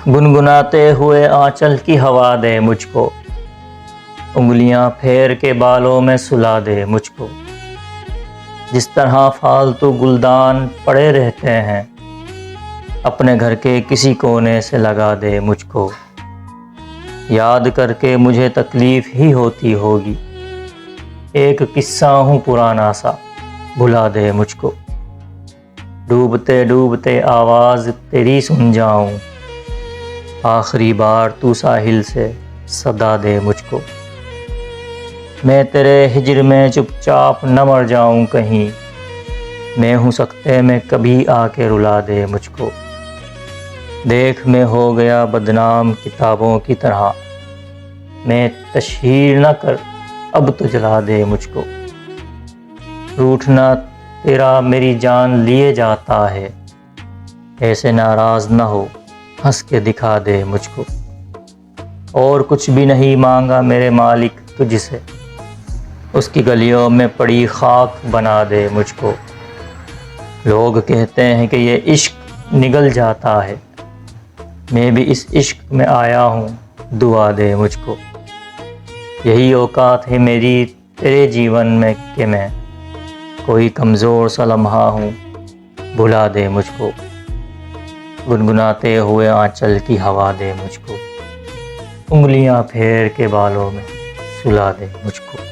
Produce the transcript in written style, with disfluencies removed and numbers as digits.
गुनगुनाते हुए आंचल की हवा दे मुझको, उंगलियां फेर के बालों में सुला दे मुझको। जिस तरह फालतू गुलदान पड़े रहते हैं, अपने घर के किसी कोने से लगा दे मुझको। याद करके मुझे तकलीफ ही होती होगी, एक किस्सा हूँ पुराना सा, भुला दे मुझको। डूबते डूबते आवाज़ तेरी सुन जाऊं, आखिरी बार तू साहिल से सदा दे मुझको। मैं तेरे हिज्र में चुपचाप न मर जाऊं कहीं, मैं हूँ सकते में कभी आके रुला दे मुझको। देख मैं हो गया बदनाम किताबों की तरह, मैं तशहीर न कर अब तो जला दे मुझको। रूठना तेरा मेरी जान लिए जाता है, ऐसे नाराज़ न हो हंस के दिखा दे मुझको। और कुछ भी नहीं मांगा मेरे मालिक तुझसे, उसकी गलियों में पड़ी खाक बना दे मुझको। लोग कहते हैं कि ये इश्क निगल जाता है, मैं भी इस इश्क में आया हूँ, दुआ दे मुझको। यही औकात है मेरी तेरे जीवन में कि मैं कोई कमज़ोर सा लम्हा हूँ, भुला दे मुझको। गुनगुनाते हुए आंचल की हवा दे मुझको, उंगलियां फेर के बालों में सुला दे मुझको।